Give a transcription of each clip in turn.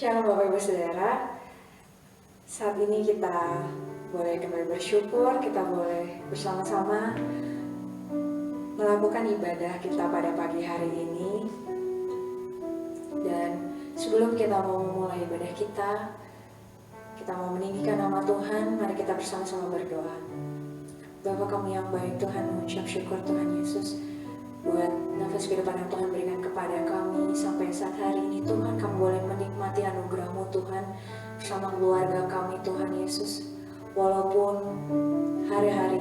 Shalom Bapak Ibu Saudara. Saat ini kita boleh kembali bersyukur, kita boleh bersama-sama melakukan ibadah kita pada pagi hari ini. Dan sebelum kita mau memulai ibadah kita mau meninggikan nama Tuhan. Mari kita bersama-sama berdoa. Bapa kami yang baik, Tuhan, mengucap syukur Tuhan Yesus buat nafas kehidupan yang Tuhan berikan kepada kami sampai saat hari ini. Tuhan, kami boleh menikmati anugerah-Mu Tuhan bersama keluarga kami Tuhan Yesus. Walaupun hari-hari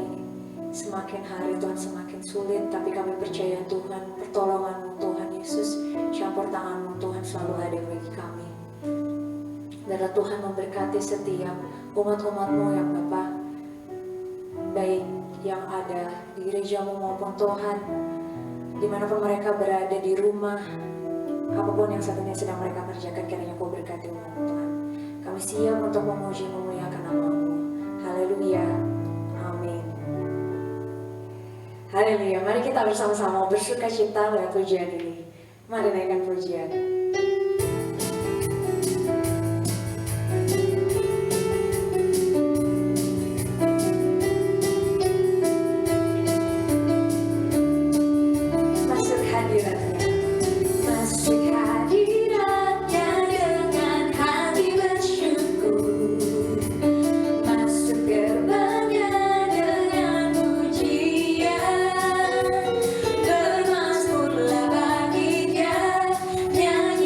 semakin hari Tuhan semakin sulit, tapi kami percaya Tuhan, pertolongan-Mu Tuhan Yesus, campur tangan-Mu Tuhan selalu ada bagi kami. Dan Tuhan memberkati setiap umat-umat-Mu yang Bapa, baik yang ada di gereja-Mu maupun Tuhan, dimanapun mereka berada di rumah, apapun yang saat ini sedang mereka kerjakan, kiranya Kau berkati umat Tuhan. Kami siap untuk memuji memuliakan nama-Mu. Haleluya, amin. Haleluya, mari kita bersama-sama bersuka cita lewat pujian ini. Mari naikkan pujian. Nyanyi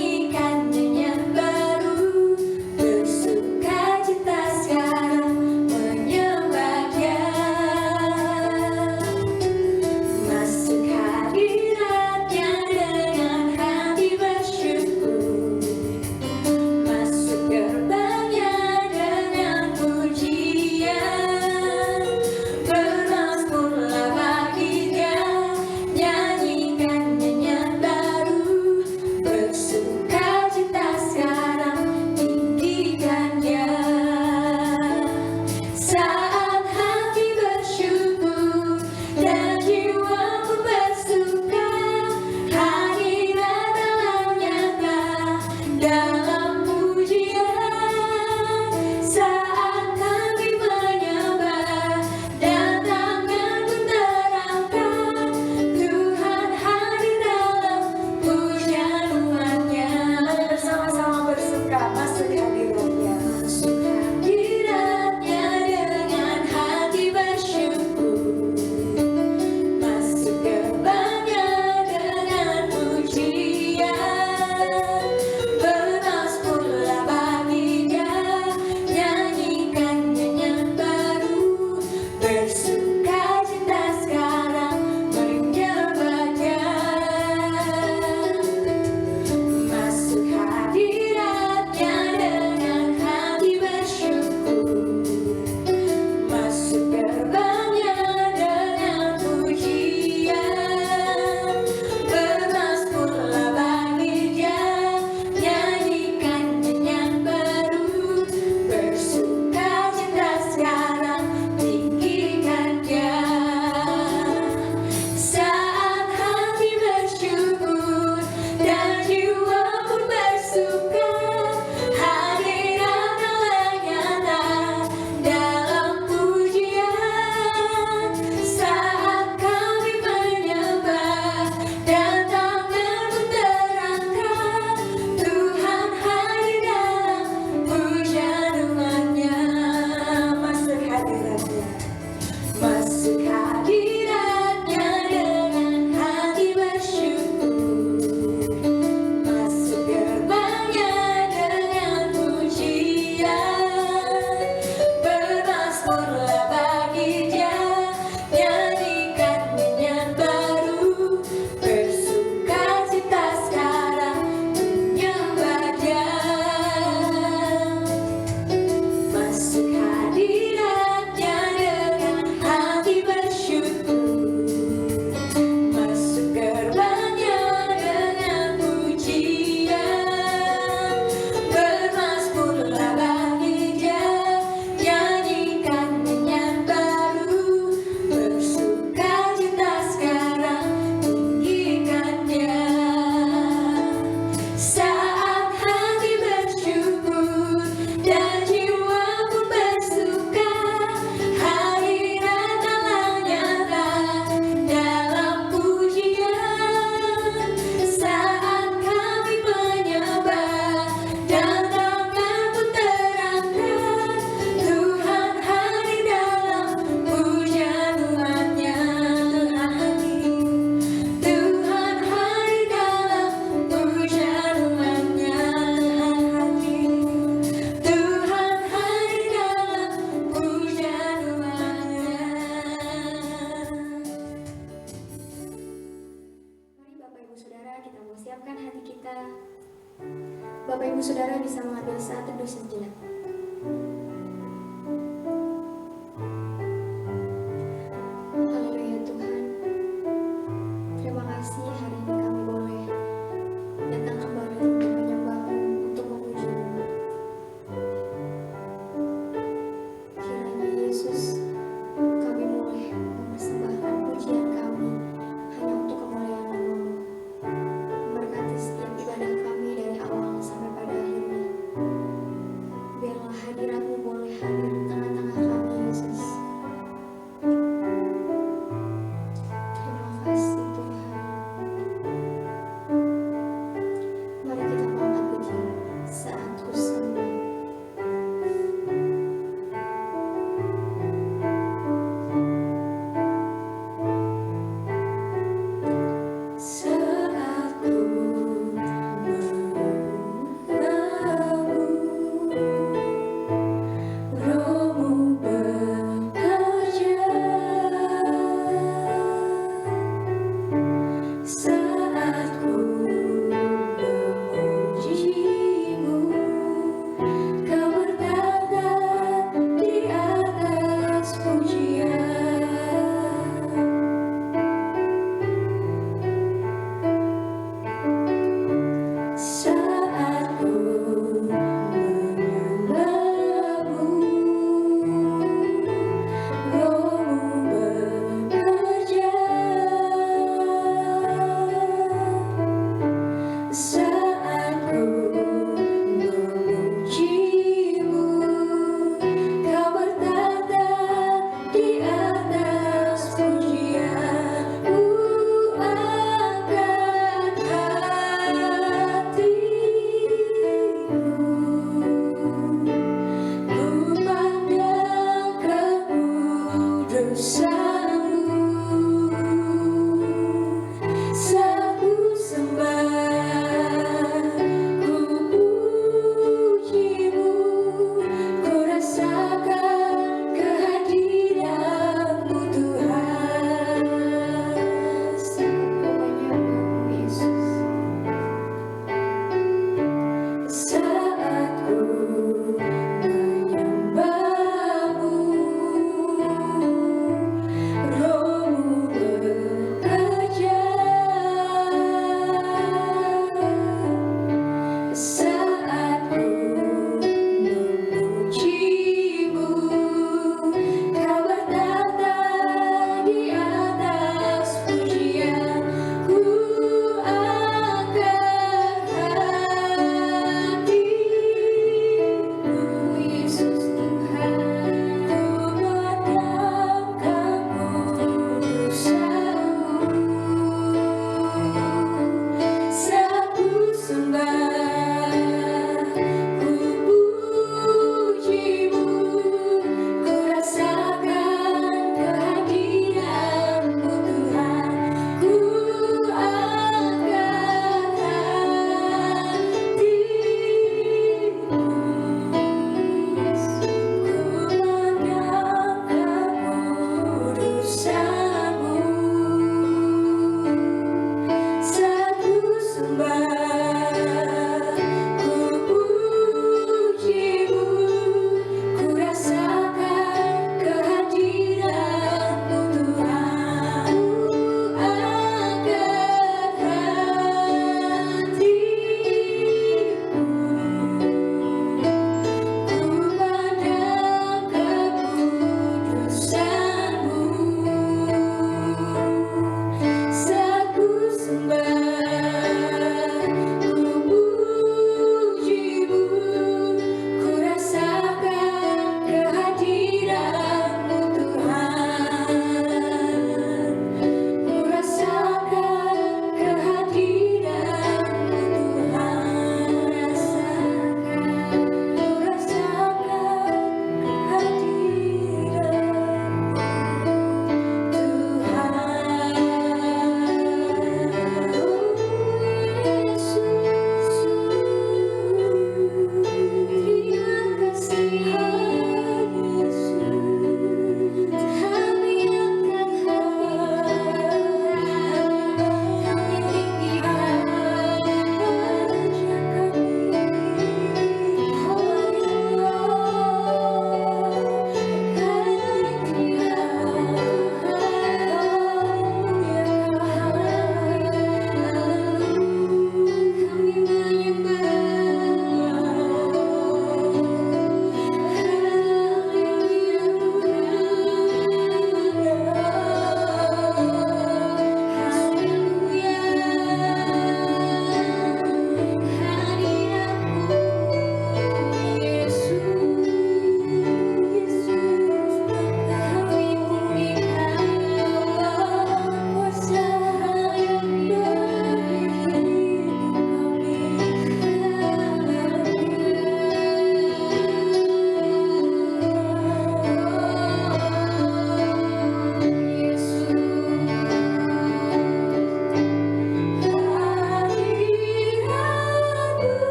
kita mau siapkan hati kita. Bapak Ibu Saudara bisa mengambil saat teduh sejenak. Haleluya Tuhan. Terima kasih hari ini kami boleh datang kembali untuk menyembah-Mu, untuk memuji-Mu. Kiranya Yesus, kami boleh mempersembahkan pujian kami hanya untuk kemuliaan nama-Mu. Memberkati setiap ibadah kami dari awal sampai pada akhirnya. Biarlah hadirat-Mu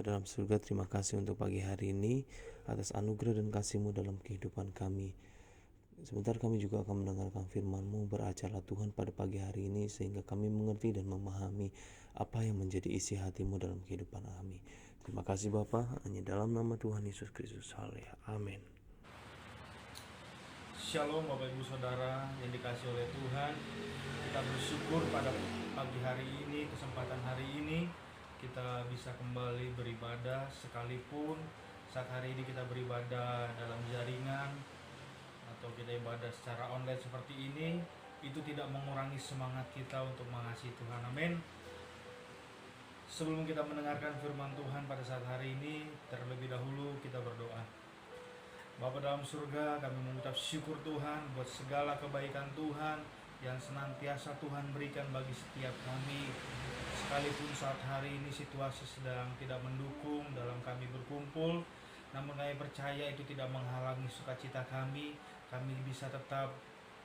Bapa dalam surga, terima kasih untuk pagi hari ini atas anugerah dan kasih-Mu dalam kehidupan kami. Sebentar kami juga akan mendengarkan firman-Mu. Berajarlah Tuhan pada pagi hari ini sehingga kami mengerti dan memahami apa yang menjadi isi hati-Mu dalam kehidupan kami. Terima kasih Bapa, hanya dalam nama Tuhan Yesus Kristus. Amin. Shalom Bapak Ibu Saudara yang dikasihi oleh Tuhan. Kita bersyukur pada pagi hari ini, kesempatan hari ini kita bisa kembali beribadah, sekalipun saat hari ini kita beribadah dalam jaringan atau kita ibadah secara online seperti ini, itu tidak mengurangi semangat kita untuk mengasihi Tuhan. Amin. Sebelum kita mendengarkan firman Tuhan pada saat hari ini, terlebih dahulu kita berdoa. Bapa dalam surga, kami mengucap syukur Tuhan buat segala kebaikan Tuhan yang senantiasa Tuhan berikan bagi setiap kami. Sekalipun saat hari ini situasi sedang tidak mendukung dalam kami berkumpul, namun kami percaya itu tidak menghalangi sukacita kami. Kami bisa tetap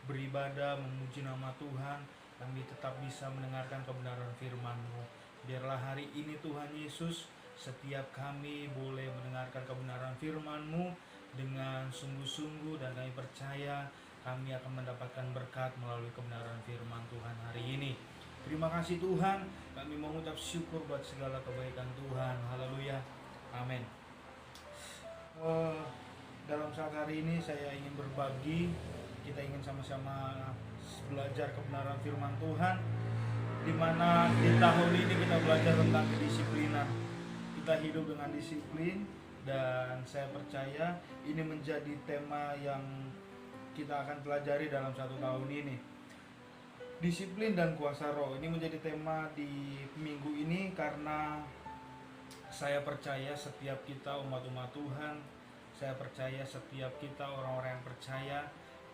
beribadah, memuji nama Tuhan. Kami tetap bisa mendengarkan kebenaran firman-Mu. Biarlah hari ini Tuhan Yesus, setiap kami boleh mendengarkan kebenaran firman-Mu dengan sungguh-sungguh, dan kami percaya kami akan mendapatkan berkat melalui kebenaran firman Tuhan hari ini. Terima kasih Tuhan, kami mengucap syukur buat segala kebaikan Tuhan. Haleluya, amin. Dalam saat hari ini saya ingin berbagi, kita ingin sama-sama belajar kebenaran firman Tuhan, di mana di tahun ini kita belajar tentang kedisiplinan. Kita hidup dengan disiplin, dan saya percaya ini menjadi tema yang kita akan pelajari dalam satu tahun ini. Disiplin dan kuasa roh, ini menjadi tema di minggu ini karena saya percaya setiap kita umat-umat Tuhan, saya percaya setiap kita orang-orang yang percaya,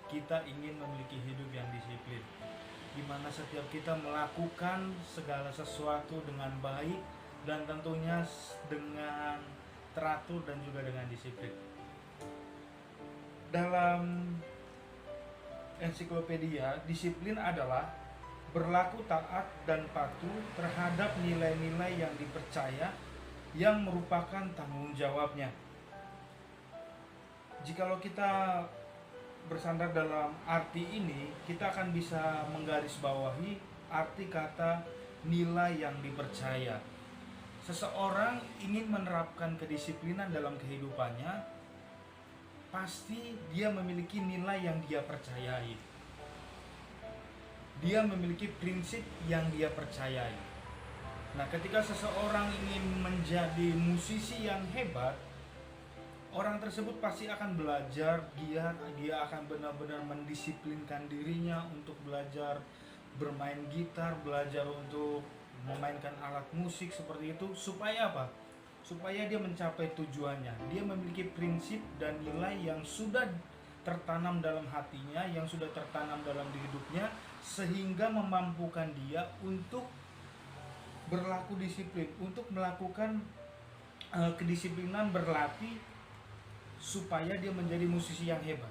kita ingin memiliki hidup yang disiplin, di mana setiap kita melakukan segala sesuatu dengan baik dan tentunya dengan teratur dan juga dengan disiplin. Dalam ensiklopedia, disiplin adalah berlaku taat dan patuh terhadap nilai-nilai yang dipercaya yang merupakan tanggung jawabnya. Jikalau kita bersandar dalam arti ini, kita akan bisa menggarisbawahi arti kata nilai yang dipercaya. Seseorang ingin menerapkan kedisiplinan dalam kehidupannya, pasti dia memiliki nilai yang dia percayai. Dia memiliki prinsip yang dia percayai. Nah, ketika seseorang ingin menjadi musisi yang hebat, orang tersebut pasti akan belajar giat, dia akan benar-benar mendisiplinkan dirinya untuk belajar bermain gitar, belajar untuk memainkan alat musik seperti itu. Supaya apa? Supaya dia mencapai tujuannya. Dia memiliki prinsip dan nilai yang sudah tertanam dalam hatinya, yang sudah tertanam dalam hidupnya, sehingga memampukan dia untuk berlaku disiplin, untuk melakukan kedisiplinan, berlatih supaya dia menjadi musisi yang hebat.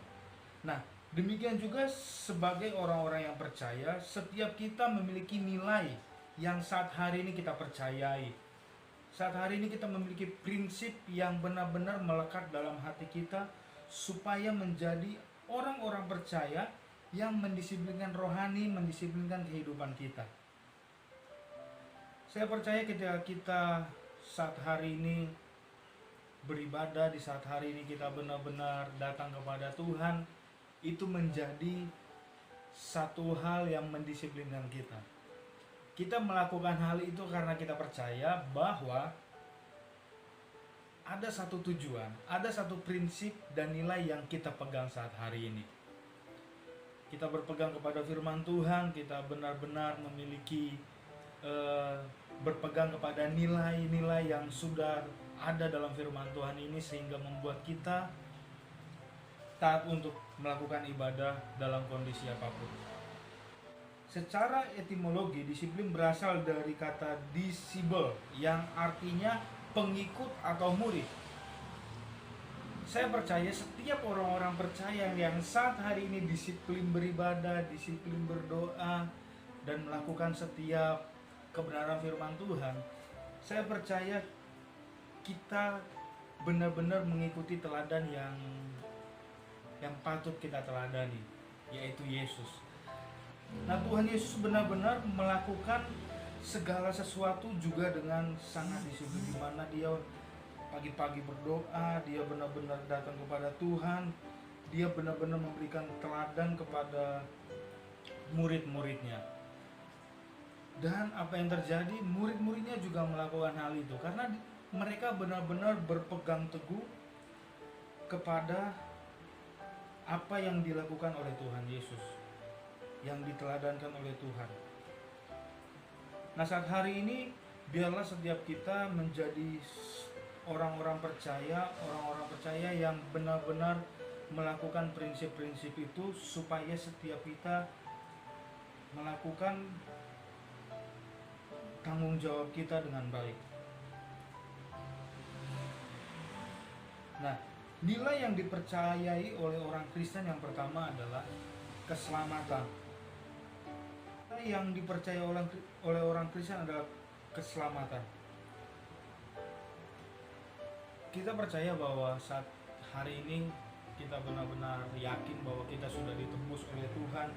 Nah, demikian juga sebagai orang-orang yang percaya, setiap kita memiliki nilai yang saat hari ini kita percayai. Saat hari ini kita memiliki prinsip yang benar-benar melekat dalam hati kita supaya menjadi orang-orang percaya yang mendisiplinkan rohani, mendisiplinkan kehidupan kita. Saya percaya ketika kita saat hari ini beribadah, di saat hari ini kita benar-benar datang kepada Tuhan, itu menjadi satu hal yang mendisiplinkan kita. Kita melakukan hal itu karena kita percaya bahwa ada satu tujuan, ada satu prinsip dan nilai yang kita pegang saat hari ini. Kita berpegang kepada firman Tuhan, kita benar-benar memiliki berpegang kepada nilai-nilai yang sudah ada dalam firman Tuhan ini, sehingga membuat kita taat untuk melakukan ibadah dalam kondisi apapun. Secara etimologi, disiplin berasal dari kata disciple yang artinya pengikut atau murid. Saya percaya setiap orang-orang percaya yang saat hari ini disiplin beribadah, disiplin berdoa, dan melakukan setiap kebenaran firman Tuhan, saya percaya kita benar-benar mengikuti teladan yang patut kita teladani, yaitu Yesus. Nah, Tuhan Yesus benar-benar melakukan segala sesuatu juga dengan sangat disiplin, di mana dia pagi-pagi berdoa, dia benar-benar datang kepada Tuhan, dia benar-benar memberikan teladan kepada murid-muridnya. Dan apa yang terjadi, murid-muridnya juga melakukan hal itu karena mereka benar-benar berpegang teguh kepada apa yang dilakukan oleh Tuhan Yesus, yang diteladankan oleh Tuhan. Nah, saat hari ini biarlah setiap kita menjadi orang-orang percaya yang benar-benar melakukan prinsip-prinsip itu, supaya setiap kita melakukan tanggung jawab kita dengan baik. Nah, nilai yang dipercayai oleh orang Kristen yang pertama adalah keselamatan. Nilai yang dipercaya oleh orang Kristen adalah keselamatan. Kita percaya bahwa saat hari ini kita benar-benar yakin bahwa kita sudah ditebus oleh Tuhan,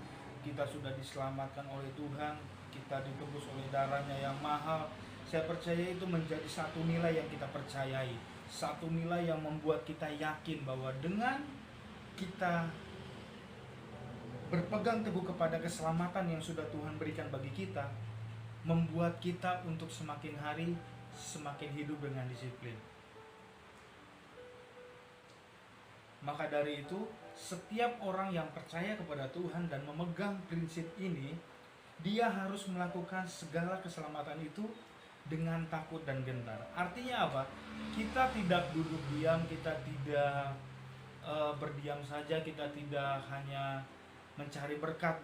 kita sudah diselamatkan oleh Tuhan, kita ditebus oleh darahnya yang mahal. Saya percaya itu menjadi satu nilai yang kita percayai, satu nilai yang membuat kita yakin bahwa dengan kita berpegang teguh kepada keselamatan yang sudah Tuhan berikan bagi kita, membuat kita untuk semakin hari semakin hidup dengan disiplin. Maka dari itu, setiap orang yang percaya kepada Tuhan dan memegang prinsip ini, dia harus melakukan segala keselamatan itu dengan takut dan gentar. Artinya apa? Kita tidak duduk diam, kita tidak berdiam saja, kita tidak hanya mencari berkat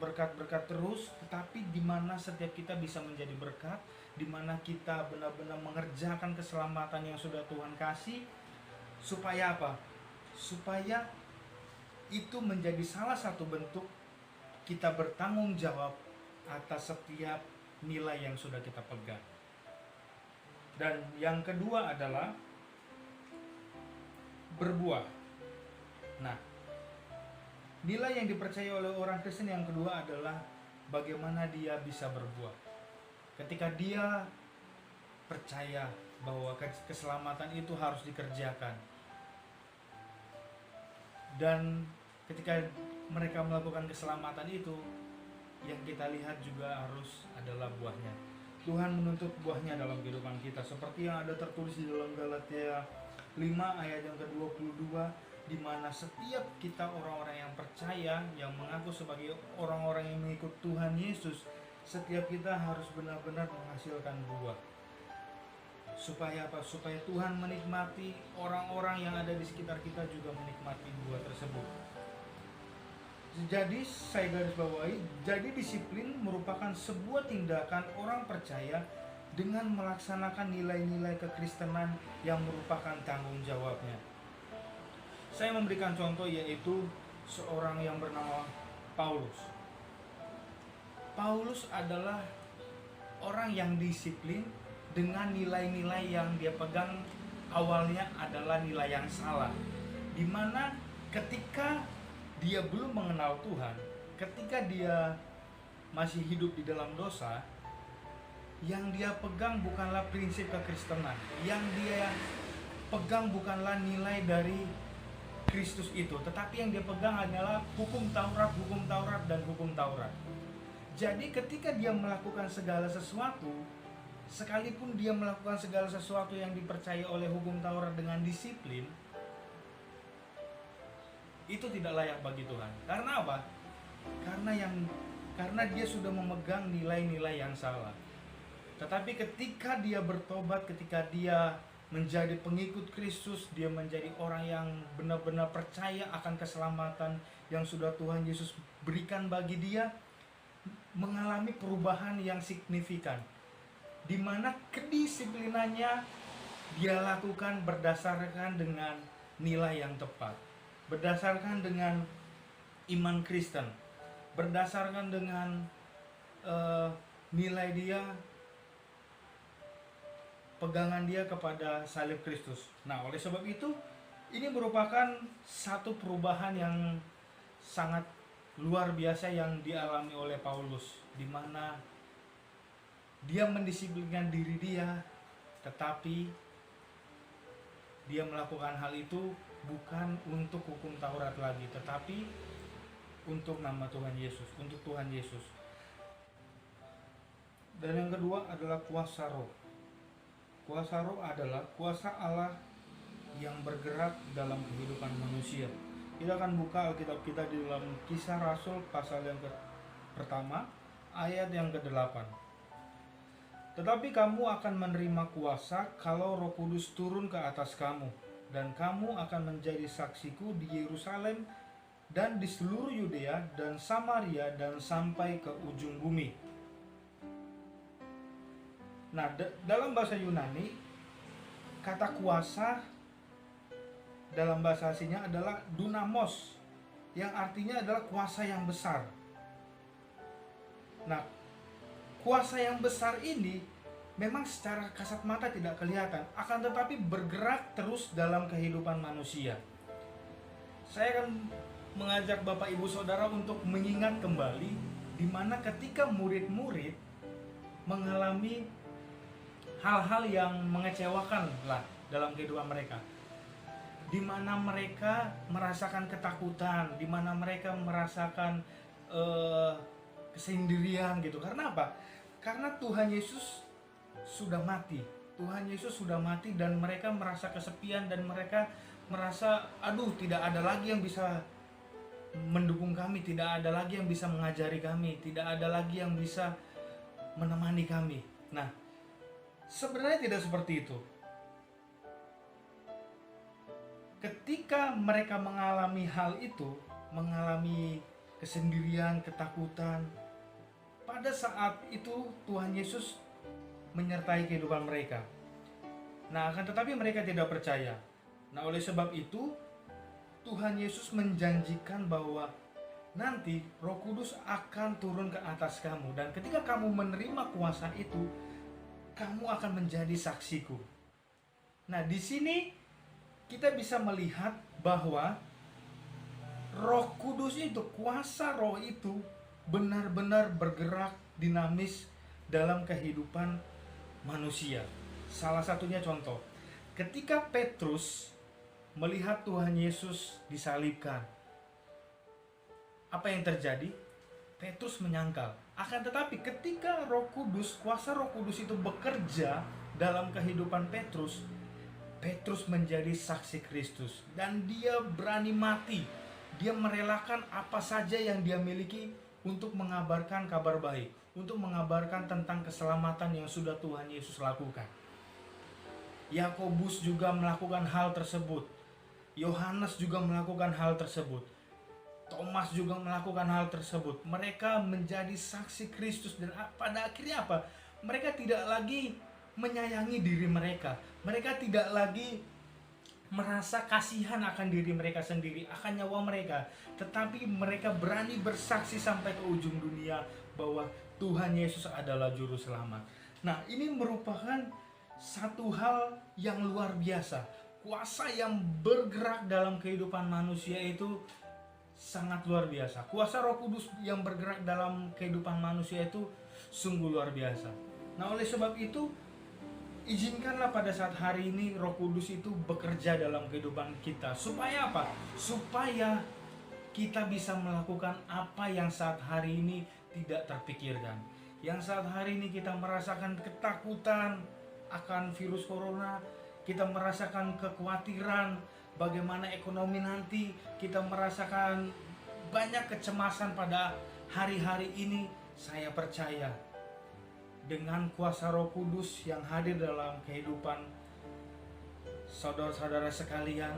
terus, tetapi di mana setiap kita bisa menjadi berkat, di mana kita benar-benar mengerjakan keselamatan yang sudah Tuhan kasih, supaya apa? Supaya itu menjadi salah satu bentuk kita bertanggung jawab atas setiap nilai yang sudah kita pegang. Dan yang kedua adalah berbuah. Nah, nilai yang dipercaya oleh orang Kristen yang kedua adalah bagaimana dia bisa berbuah. Ketika dia percaya bahwa keselamatan itu harus dikerjakan, dan ketika mereka melakukan keselamatan itu, yang kita lihat juga harus adalah buahnya. Tuhan menuntut buahnya dalam kehidupan kita, seperti yang ada tertulis di dalam Galatia 5 ayat yang ke-22, di mana setiap kita orang-orang yang percaya, yang mengaku sebagai orang-orang yang mengikut Tuhan Yesus, setiap kita harus benar-benar menghasilkan buah. Supaya apa? Supaya Tuhan menikmati, orang-orang yang ada di sekitar kita juga menikmati buah tersebut. Jadi saya garis bawahi, jadi disiplin merupakan sebuah tindakan orang percaya dengan melaksanakan nilai-nilai kekristenan yang merupakan tanggung jawabnya. Saya memberikan contoh, yaitu seorang yang bernama Paulus. Paulus adalah orang yang disiplin dengan nilai-nilai yang dia pegang awalnya adalah nilai yang salah, dimana ketika dia belum mengenal Tuhan, ketika dia masih hidup di dalam dosa, yang dia pegang bukanlah prinsip kekristenan, yang dia pegang bukanlah nilai dari Kristus itu, tetapi yang dia pegang hanyalah hukum Taurat, dan hukum Taurat. Jadi ketika dia melakukan segala sesuatu, sekalipun dia melakukan segala sesuatu yang dipercaya oleh hukum Taurat dengan disiplin, itu tidak layak bagi Tuhan. Karena apa? Karena dia sudah memegang nilai-nilai yang salah. Tetapi ketika dia bertobat, ketika dia menjadi pengikut Kristus, dia menjadi orang yang benar-benar percaya akan keselamatan yang sudah Tuhan Yesus berikan bagi dia, mengalami perubahan yang signifikan, di mana kedisiplinannya dia lakukan berdasarkan dengan nilai yang tepat, berdasarkan dengan iman Kristen, berdasarkan dengan nilai dia pegangan dia kepada salib Kristus. Nah, oleh sebab itu ini merupakan satu perubahan yang sangat luar biasa yang dialami oleh Paulus, di mana dia mendisiplinkan diri dia, tetapi dia melakukan hal itu bukan untuk hukum Taurat lagi, tetapi untuk nama Tuhan Yesus, untuk Tuhan Yesus. Dan yang kedua adalah kuasa roh. Kuasa roh adalah kuasa Allah yang bergerak dalam kehidupan manusia. Kita akan buka Alkitab kita di dalam Kisah Rasul pasal yang pertama, ayat yang ke-8. Tetapi kamu akan menerima kuasa kalau Roh Kudus turun ke atas kamu, dan kamu akan menjadi saksiku di Yerusalem dan di seluruh Yudea dan Samaria dan sampai ke ujung bumi. Nah, dalam bahasa Yunani, kata kuasa dalam bahasa aslinya adalah dunamos, yang artinya adalah kuasa yang besar. Nah, kuasa yang besar ini memang secara kasat mata tidak kelihatan, akan tetapi bergerak terus dalam kehidupan manusia. Saya akan mengajak Bapak Ibu Saudara untuk mengingat kembali di mana ketika murid-murid mengalami hal-hal yang mengecewakan lah dalam kehidupan mereka, di mana mereka merasakan ketakutan, di mana mereka merasakan kesendirian gitu. Karena apa? Karena Tuhan Yesus sudah mati. Tuhan Yesus sudah mati dan mereka merasa kesepian dan mereka merasa tidak ada lagi yang bisa mendukung kami, tidak ada lagi yang bisa mengajari kami, tidak ada lagi yang bisa menemani kami. Nah, sebenarnya tidak seperti itu. Ketika mereka mengalami hal itu, mengalami kesendirian, ketakutan, pada saat itu Tuhan Yesus menyertai kehidupan mereka. Nah, akan tetapi mereka tidak percaya. Nah, oleh sebab itu Tuhan Yesus menjanjikan bahwa nanti Roh Kudus akan turun ke atas kamu, dan ketika kamu menerima kuasa itu, kamu akan menjadi saksiku. Nah, di sini kita bisa melihat bahwa Roh Kudus itu, kuasa Roh itu benar-benar bergerak dinamis dalam kehidupan manusia. Salah satunya contoh, ketika Petrus melihat Tuhan Yesus disalibkan, apa yang terjadi? Petrus menyangkal. Akan tetapi ketika Roh Kudus, kuasa Roh Kudus itu bekerja dalam kehidupan Petrus, Petrus menjadi saksi Kristus dan dia berani mati. Dia merelakan apa saja yang dia miliki untuk mengabarkan kabar baik, untuk mengabarkan tentang keselamatan yang sudah Tuhan Yesus lakukan. Yakobus juga melakukan hal tersebut. Yohanes juga melakukan hal tersebut. Thomas juga melakukan hal tersebut. Mereka menjadi saksi Kristus dan pada akhirnya apa? Mereka tidak lagi menyayangi diri mereka. Mereka tidak lagi merasa kasihan akan diri mereka sendiri, akan nyawa mereka, tetapi mereka berani bersaksi sampai ke ujung dunia bahwa Tuhan Yesus adalah juru selamat. Nah, ini merupakan satu hal yang luar biasa. Kuasa yang bergerak dalam kehidupan manusia itu sangat luar biasa. Kuasa Roh Kudus yang bergerak dalam kehidupan manusia itu sungguh luar biasa. Nah, oleh sebab itu izinkanlah pada saat hari ini Roh Kudus itu bekerja dalam kehidupan kita. Supaya apa? Supaya kita bisa melakukan apa yang saat hari ini tidak terpikirkan. Yang saat hari ini kita merasakan ketakutan akan virus corona, kita merasakan kekhawatiran bagaimana ekonomi nanti, kita merasakan banyak kecemasan pada hari-hari ini. Saya percaya dengan kuasa Roh Kudus yang hadir dalam kehidupan saudara-saudara sekalian,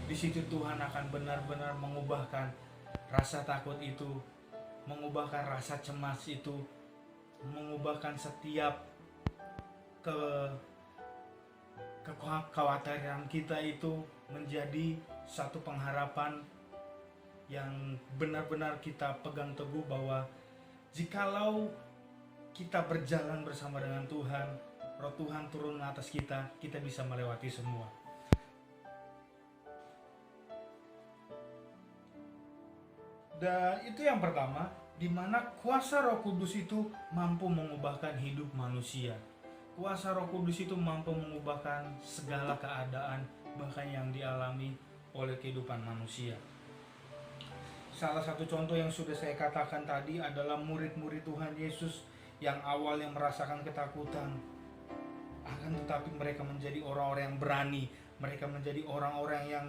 di situ Tuhan akan benar-benar mengubahkan rasa takut itu, mengubahkan rasa cemas itu, mengubahkan setiap kekhawatiran kita itu menjadi satu pengharapan yang benar-benar kita pegang teguh bahwa jikalau kita berjalan bersama dengan Tuhan, Roh Tuhan turun atas kita, kita bisa melewati semua. Dan itu yang pertama, di mana kuasa Roh Kudus itu mampu mengubahkan hidup manusia. Kuasa Roh Kudus itu mampu mengubahkan segala keadaan, bahkan yang dialami oleh kehidupan manusia. Salah satu contoh yang sudah saya katakan tadi adalah murid-murid Tuhan Yesus yang awalnya merasakan ketakutan, akan tetapi mereka menjadi orang-orang yang berani. Mereka menjadi orang-orang yang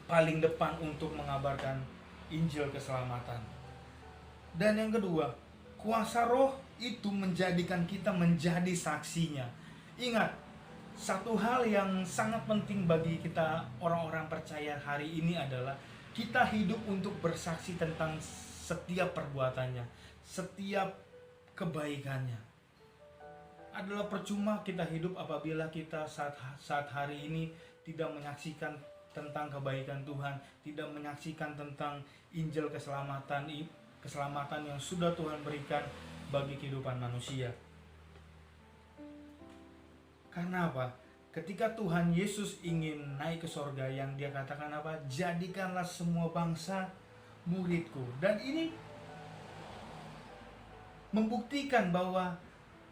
paling depan untuk mengabarkan Injil keselamatan. Dan yang kedua, kuasa Roh itu menjadikan kita menjadi saksinya. Ingat, satu hal yang sangat penting bagi kita orang-orang percaya hari ini adalah kita hidup untuk bersaksi tentang setiap perbuatannya, setiap kebaikannya. Adalah percuma kita hidup apabila kita saat hari ini tidak menyaksikan tentang kebaikan Tuhan, tidak menyaksikan tentang Injil keselamatan yang sudah Tuhan berikan bagi kehidupan manusia. Karena apa? Ketika Tuhan Yesus ingin naik ke sorga, yang dia katakan apa? Jadikanlah semua bangsa muridku. Dan ini membuktikan bahwa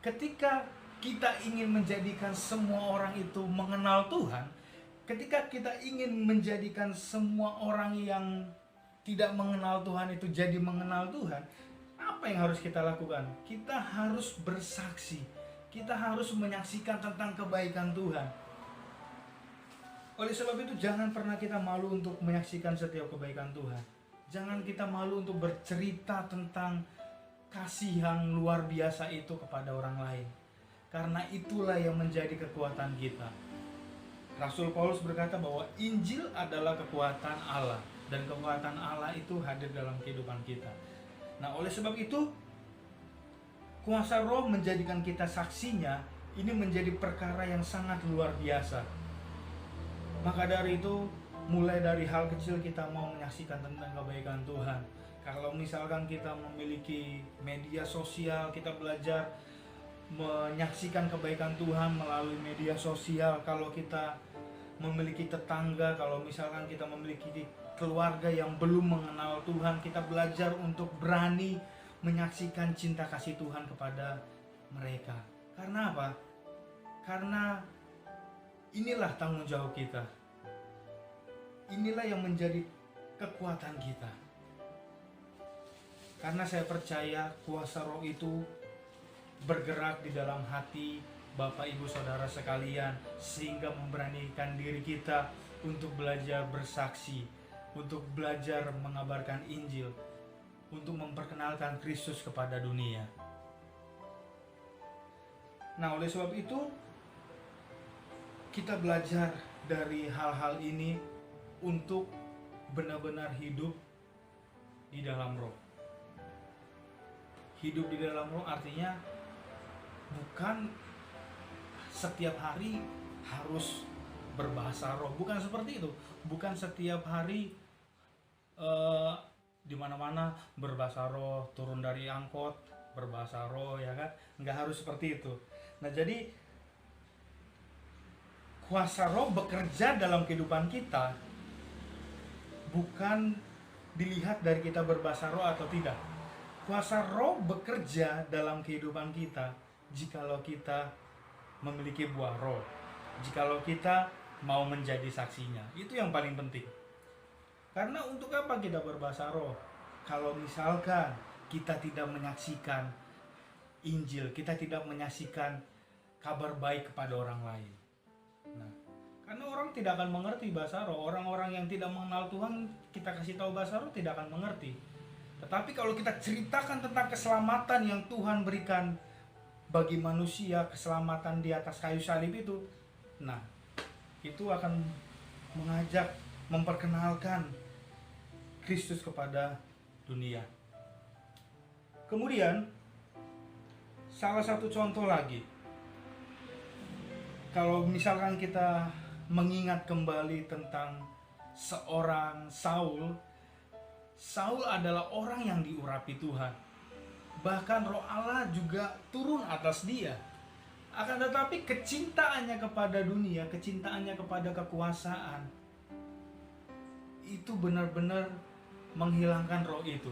ketika kita ingin menjadikan semua orang itu mengenal Tuhan, ketika kita ingin menjadikan semua orang yang tidak mengenal Tuhan itu jadi mengenal Tuhan, apa yang harus kita lakukan? Kita harus bersaksi. Kita harus menyaksikan tentang kebaikan Tuhan. Oleh sebab itu, jangan pernah kita malu untuk menyaksikan setiap kebaikan Tuhan. Jangan kita malu untuk bercerita tentang kasih yang luar biasa itu kepada orang lain. Karena itulah yang menjadi kekuatan kita. Rasul Paulus berkata bahwa Injil adalah kekuatan Allah. Dan kekuatan Allah itu hadir dalam kehidupan kita. Nah, oleh sebab itu, kuasa Roh menjadikan kita saksinya, ini menjadi perkara yang sangat luar biasa. Maka dari itu, mulai dari hal kecil kita mau menyaksikan tentang kebaikan Tuhan. Kalau misalkan kita memiliki media sosial, kita belajar menyaksikan kebaikan Tuhan melalui media sosial. Kalau kita memiliki tetangga, kalau misalkan kita memiliki keluarga yang belum mengenal Tuhan, kita belajar untuk berani menyaksikan cinta kasih Tuhan kepada mereka. Karena apa? Karena inilah tanggung jawab kita. Inilah yang menjadi kekuatan kita. Karena saya percaya kuasa Roh itu bergerak di dalam hati Bapak Ibu Saudara sekalian, sehingga memberanikan diri kita untuk belajar bersaksi, untuk belajar mengabarkan Injil, untuk memperkenalkan Kristus kepada dunia. Nah, oleh sebab itu kita belajar dari hal-hal ini untuk benar-benar hidup di dalam Roh. Hidup di dalam Roh artinya bukan setiap hari harus berbahasa Roh, bukan seperti itu. Bukan setiap hari di mana-mana berbahasa Roh, turun dari angkot berbahasa Roh, ya kan? Nggak harus seperti itu. Nah, jadi kuasa Roh bekerja dalam kehidupan kita bukan dilihat dari kita berbahasa Roh atau tidak. Kuasa Roh bekerja dalam kehidupan kita jikalau kita memiliki buah Roh, jikalau kita mau menjadi saksinya. Itu yang paling penting. Karena untuk apa kita berbahasa Roh? Kalau misalkan kita tidak menyaksikan Injil, kita tidak menyaksikan kabar baik kepada orang lain. Nah, karena orang tidak akan mengerti bahasa Roh. Orang-orang yang tidak mengenal Tuhan, kita kasih tahu bahasa Roh, tidak akan mengerti. Tetapi kalau kita ceritakan tentang keselamatan yang Tuhan berikan bagi manusia, keselamatan di atas kayu salib itu, nah, itu akan mengajak, memperkenalkan Kristus kepada dunia. Kemudian, salah satu contoh lagi, kalau misalkan kita mengingat kembali tentang seorang Saul. Saul adalah orang yang diurapi Tuhan. Bahkan Roh Allah juga turun atas dia. Akan tetapi kecintaannya kepada dunia, kecintaannya kepada kekuasaan, itu benar-benar menghilangkan roh itu.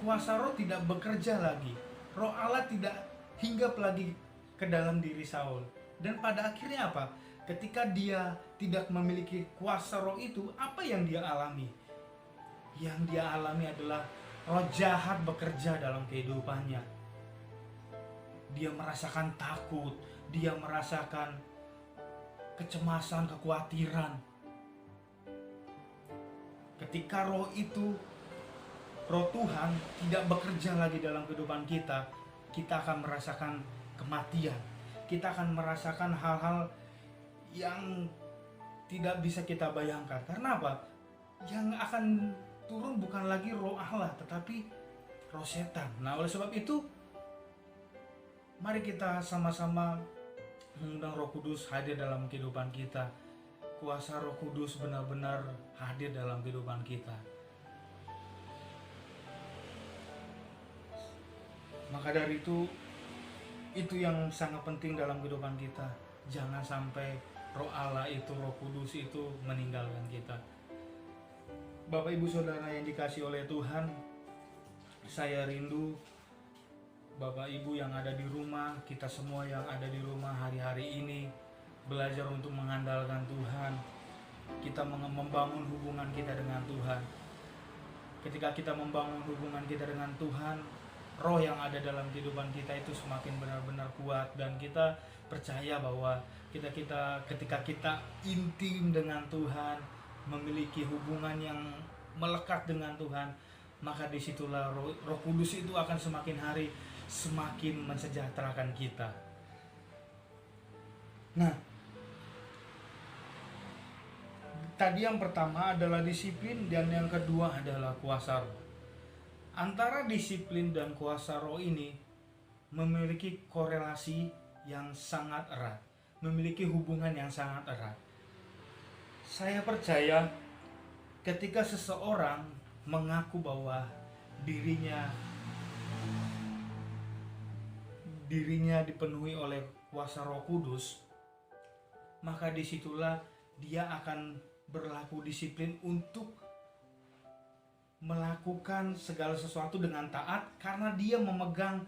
Kuasa roh tidak bekerja lagi. Roh Allah tidak hinggap lagi ke dalam diri Saul. Dan pada akhirnya apa? Ketika dia tidak memiliki kuasa roh itu, apa yang dia alami? Yang dia alami adalah roh jahat bekerja dalam kehidupannya. Dia merasakan takut, dia merasakan kecemasan, kekhawatiran. Ketika roh itu, roh Tuhan tidak bekerja lagi dalam kehidupan kita, kita akan merasakan kematian. Kita akan merasakan hal-hal yang tidak bisa kita bayangkan. Karena apa? Yang akan turun bukan lagi roh Allah, tetapi roh setan. Nah, oleh sebab itu, mari kita sama-sama mengundang Roh Kudus hadir dalam kehidupan kita. Kuasa Roh Kudus benar-benar hadir dalam kehidupan kita. Maka dari itu yang sangat penting dalam kehidupan kita. Jangan sampai Roh Allah itu, Roh Kudus itu meninggalkan kita. Bapak Ibu Saudara yang dikasihi oleh Tuhan, saya rindu Bapak Ibu yang ada di rumah, kita semua yang ada di rumah hari-hari ini belajar untuk mengandalkan Tuhan. Kita membangun hubungan kita dengan Tuhan. Ketika kita membangun hubungan kita dengan Tuhan, roh yang ada dalam kehidupan kita itu semakin benar-benar kuat, dan kita percaya bahwa ketika kita intim dengan Tuhan, memiliki hubungan yang melekat dengan Tuhan, maka disitulah Roh Kudus itu akan semakin hari semakin mensejahterakan kita. Nah, tadi yang pertama adalah disiplin, dan yang kedua adalah kuasa roh. Antara disiplin dan kuasa roh ini memiliki korelasi yang sangat erat, memiliki hubungan yang sangat erat. Saya percaya ketika seseorang mengaku bahwa dirinya dipenuhi oleh kuasa Roh Kudus, maka disitulah dia akan berlaku disiplin untuk melakukan segala sesuatu dengan taat, karena dia memegang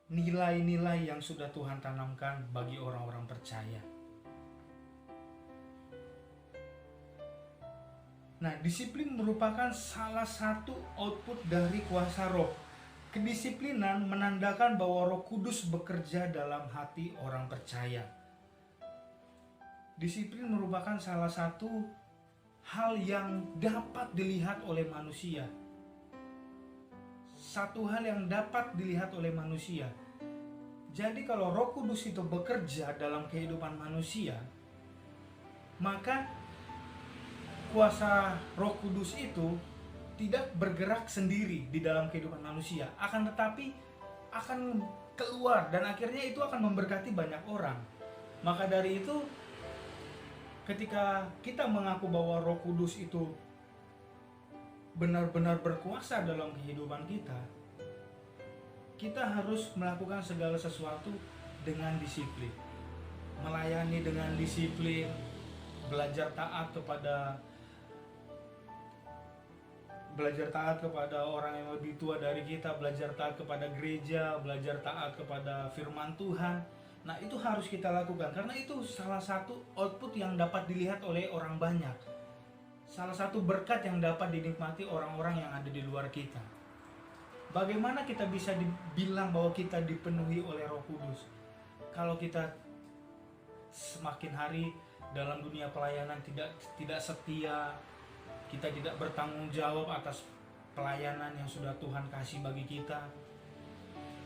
nilai-nilai yang sudah Tuhan tanamkan bagi orang-orang percaya. Nah, disiplin merupakan salah satu output dari kuasa roh. Kedisiplinan menandakan bahwa Roh Kudus bekerja dalam hati orang percaya. Disiplin merupakan salah satu hal yang dapat dilihat oleh manusia. Satu hal yang dapat dilihat oleh manusia. Jadi kalau Roh Kudus itu bekerja dalam kehidupan manusia, maka kuasa Roh Kudus itu tidak bergerak sendiri di dalam kehidupan manusia, akan tetapi akan keluar, dan akhirnya itu akan memberkati banyak orang. Maka dari itu, ketika kita mengaku bahwa Roh Kudus itu benar-benar berkuasa dalam kehidupan kita, kita harus melakukan segala sesuatu dengan disiplin, melayani dengan disiplin, belajar taat kepada orang yang lebih tua dari kita, belajar taat kepada gereja, belajar taat kepada firman Tuhan. Nah, itu harus kita lakukan, karena itu salah satu output yang dapat dilihat oleh orang banyak. Salah satu berkat yang dapat dinikmati orang-orang yang ada di luar kita. Bagaimana kita bisa dibilang bahwa kita dipenuhi oleh Roh Kudus? Kalau kita semakin hari dalam dunia pelayanan tidak setia, kita tidak bertanggung jawab atas pelayanan yang sudah Tuhan kasih bagi kita,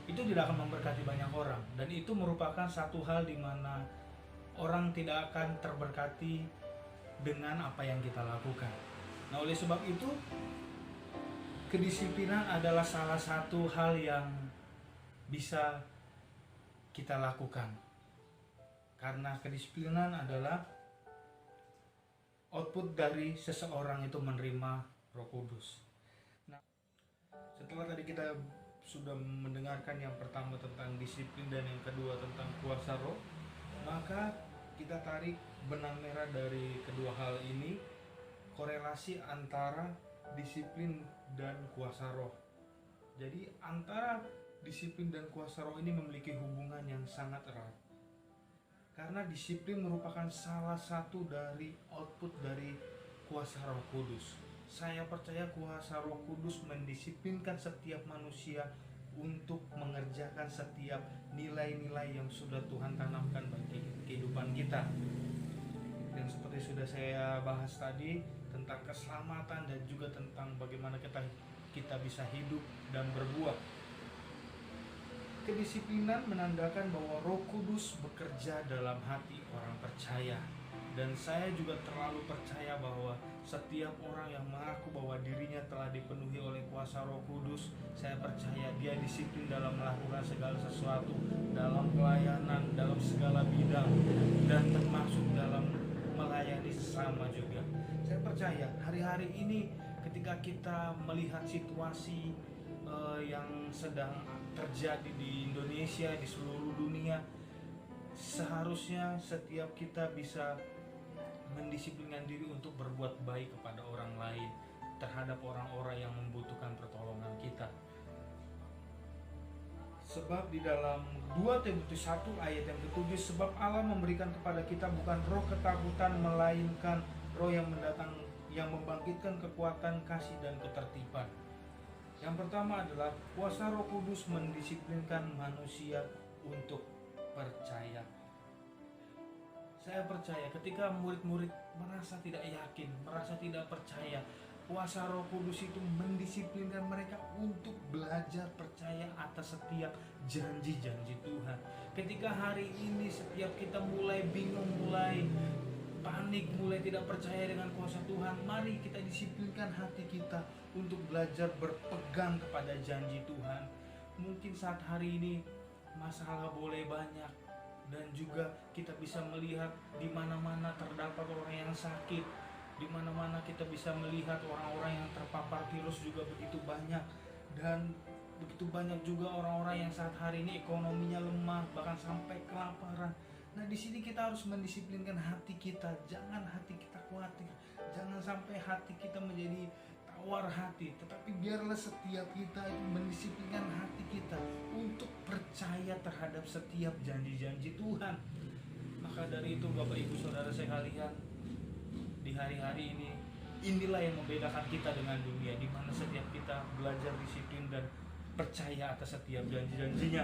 itu tidak akan memberkati banyak orang. Dan itu merupakan satu hal di mana orang tidak akan terberkati dengan apa yang kita lakukan. Nah, oleh sebab itu, kedisiplinan adalah salah satu hal yang bisa kita lakukan. Karena kedisiplinan adalah output dari seseorang itu menerima Roh Kudus. Nah, setelah tadi kita sudah mendengarkan yang pertama tentang disiplin dan yang kedua tentang kuasa roh, Maka kita tarik benang merah dari kedua hal ini, korelasi antara disiplin dan kuasa roh. Jadi antara disiplin dan kuasa roh ini memiliki hubungan yang sangat erat. Karena disiplin merupakan salah satu dari output dari kuasa Roh Kudus. Saya percaya kuasa Roh Kudus mendisiplinkan setiap manusia untuk mengerjakan setiap nilai-nilai yang sudah Tuhan tanamkan bagi kehidupan kita. Dan seperti sudah saya bahas tadi tentang keselamatan dan juga tentang bagaimana kita bisa hidup dan berbuah. Kedisiplinan menandakan bahwa Roh Kudus bekerja dalam hati orang percaya. Dan saya juga terlalu percaya bahwa setiap orang yang mengaku bahwa dirinya telah dipenuhi oleh kuasa Roh Kudus, saya percaya dia disiplin dalam melakukan segala sesuatu, dalam pelayanan, dalam segala bidang, dan termasuk dalam melayani sesama juga. Saya percaya hari-hari ini ketika kita melihat situasi yang sedang terjadi di Indonesia, di seluruh dunia, seharusnya setiap kita bisa mendisiplinkan diri untuk berbuat baik kepada orang lain, terhadap orang-orang yang membutuhkan pertolongan kita. Sebab di dalam 2 Timotius 1 ayat yang ke-7, sebab Allah memberikan kepada kita bukan roh ketakutan, melainkan roh yang membangkitkan kekuatan, kasih, dan ketertiban. Yang pertama adalah kuasa Roh Kudus mendisiplinkan manusia untuk percaya. Saya percaya ketika murid-murid merasa tidak yakin, merasa tidak percaya, kuasa Roh Kudus itu mendisiplinkan mereka untuk belajar percaya atas setiap janji-janji Tuhan. Ketika hari ini setiap kita mulai bingung, mulai panik, mulai tidak percaya dengan kuasa Tuhan, mari kita disiplinkan hati kita untuk belajar berpegang kepada janji Tuhan. Mungkin saat hari ini masalah boleh banyak, dan juga kita bisa melihat di mana-mana terdapat orang yang sakit, di mana-mana kita bisa melihat orang-orang yang terpapar virus juga begitu banyak, dan begitu banyak juga orang-orang yang saat hari ini ekonominya lemah, bahkan sampai kelaparan. Nah, di sini kita harus mendisiplinkan hati kita, jangan hati kita khawatir, jangan sampai hati kita menjadi tawar hati, tetapi biarlah setiap kita itu mendisiplinkan hati kita untuk percaya terhadap setiap janji-janji Tuhan. Maka dari itu Bapak Ibu Saudara sekalian, di hari-hari ini, inilah yang membedakan kita dengan dunia, di mana setiap kita belajar disiplin dan percaya atas setiap janji-janjinya.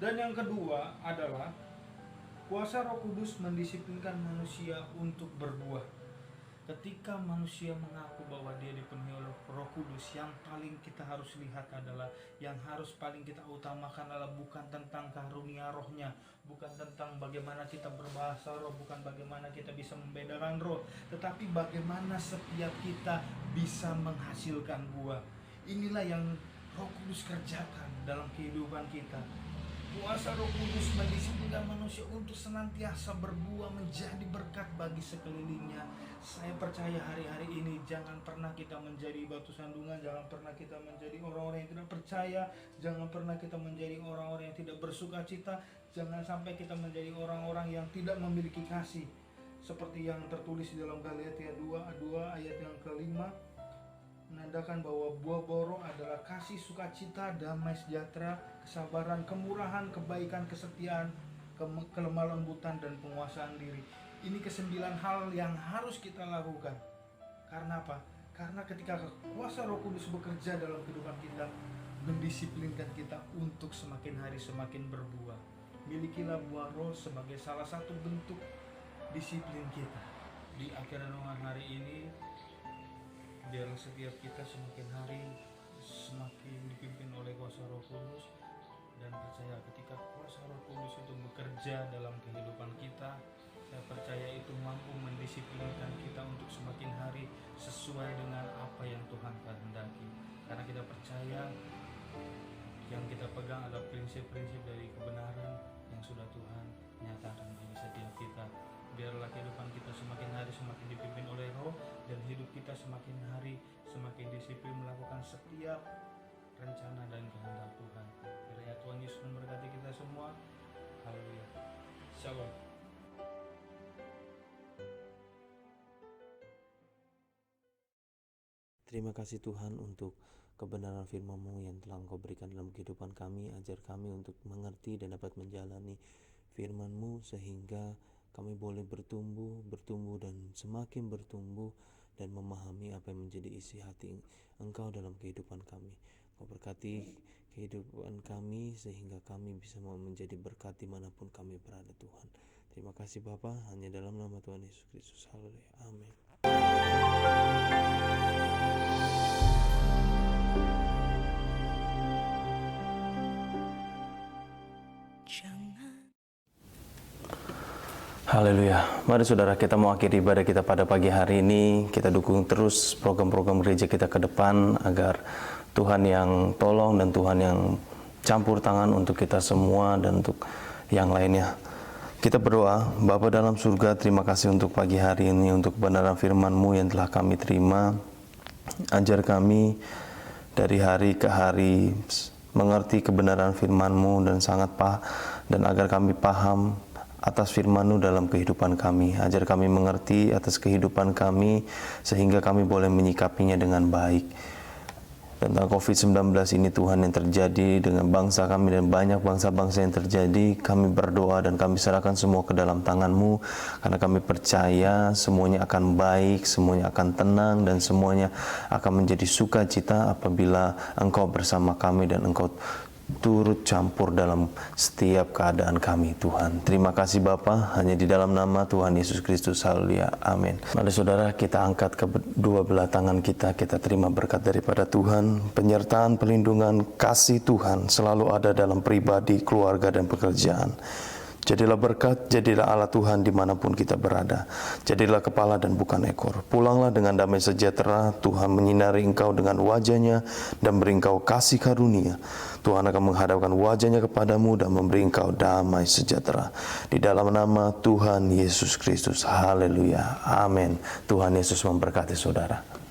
Dan yang kedua adalah kuasa Roh Kudus mendisiplinkan manusia untuk berbuah. Ketika manusia mengaku bahwa dia dipenuhi oleh Roh Kudus, yang paling kita harus lihat adalah, yang harus paling kita utamakan adalah bukan tentang karunia rohnya, bukan tentang bagaimana kita berbahasa roh, bukan bagaimana kita bisa membedakan roh, tetapi bagaimana setiap kita bisa menghasilkan buah. Inilah yang Roh Kudus kerjakan dalam kehidupan kita. Kuasa Roh Kudus mendisiplinkan manusia untuk senantiasa berbuah menjadi berkat bagi sekelilingnya. Saya percaya hari-hari ini jangan pernah kita menjadi batu sandungan, jangan pernah kita menjadi orang-orang yang tidak percaya, jangan pernah kita menjadi orang-orang yang tidak bersukacita, jangan sampai kita menjadi orang-orang yang tidak memiliki kasih. Seperti yang tertulis di dalam Galatia 2 ayat yang ke-5, menandakan bahwa buah roh adalah kasih, sukacita, damai sejahtera, kesabaran, kemurahan, kebaikan, kesetiaan, kelemah lembutan, dan penguasaan diri. Ini ke-9 hal yang harus kita lakukan. Karena apa? Karena ketika kuasa Roh Kudus bekerja dalam kehidupan kita, mendisiplinkan kita untuk semakin hari semakin berbuah. Milikilah buah roh sebagai salah satu bentuk disiplin kita. Di akhir renungan hari ini, biarlah setiap kita semakin hari semakin dipimpin oleh kuasa Roh Kudus, dan percaya ketika kuasa Roh Kudus itu bekerja dalam kehidupan kita, saya percaya itu mampu mendisiplinkan kita untuk semakin hari sesuai dengan apa yang Tuhan kehendaki. Karena kita percaya yang kita pegang adalah prinsip-prinsip dari kebenaran yang sudah Tuhan nyatakan bagi setiap kita. Biarlah kehidupan kita semakin hari semakin dipimpin oleh Roh, dan hidup kita semakin hari semakin disiplin melakukan setiap rencana dan kehendak Tuhan. Kiranya Tuhan Yesus Shalom. Terima kasih Tuhan untuk kebenaran firman-Mu yang telah Engkau berikan dalam kehidupan kami. Ajar kami untuk mengerti dan dapat menjalani firman-Mu sehingga kami boleh bertumbuh dan semakin bertumbuh dan memahami apa yang menjadi isi hati Engkau dalam kehidupan kami. Engkau berkati kehidupan kami sehingga kami bisa menjadi berkat dimanapun kami berada Tuhan. Terima kasih Bapa, hanya dalam nama Tuhan Yesus Kristus. Haleluya. Amin. Haleluya. Mari saudara, kita mau akhiri ibadah kita pada pagi hari ini. Kita dukung terus program-program gereja kita ke depan agar Tuhan yang tolong dan Tuhan yang campur tangan untuk kita semua dan untuk yang lainnya. Kita berdoa. Bapa dalam surga, terima kasih untuk pagi hari ini, untuk kebenaran firman-Mu yang telah kami terima. Ajar kami dari hari ke hari mengerti kebenaran firman-Mu dan agar kami paham atas firman-Mu dalam kehidupan kami. Ajar kami mengerti atas kehidupan kami sehingga kami boleh menyikapinya dengan baik. Tentang COVID-19 ini Tuhan yang terjadi dengan bangsa kami dan banyak bangsa-bangsa yang terjadi, kami berdoa dan kami serahkan semua ke dalam tangan-Mu karena kami percaya semuanya akan baik, semuanya akan tenang dan semuanya akan menjadi sukacita apabila Engkau bersama kami dan Engkau turut campur dalam setiap keadaan kami Tuhan. Terima kasih Bapa, hanya di dalam nama Tuhan Yesus Kristus. Haleluya. Amin. Mari saudara, kita angkat kedua belah tangan kita terima berkat daripada Tuhan. Penyertaan, pelindungan, kasih Tuhan selalu ada dalam pribadi, keluarga dan pekerjaan. Jadilah berkat, jadilah Allah Tuhan dimanapun kita berada. Jadilah kepala dan bukan ekor. Pulanglah dengan damai sejahtera. Tuhan menyinari engkau dengan wajah-Nya dan beri engkau kasih karunia. Tuhan akan menghadapkan wajah-Nya kepadamu dan memberi engkau damai sejahtera. Di dalam nama Tuhan Yesus Kristus. Haleluya. Amin. Tuhan Yesus memberkati saudara.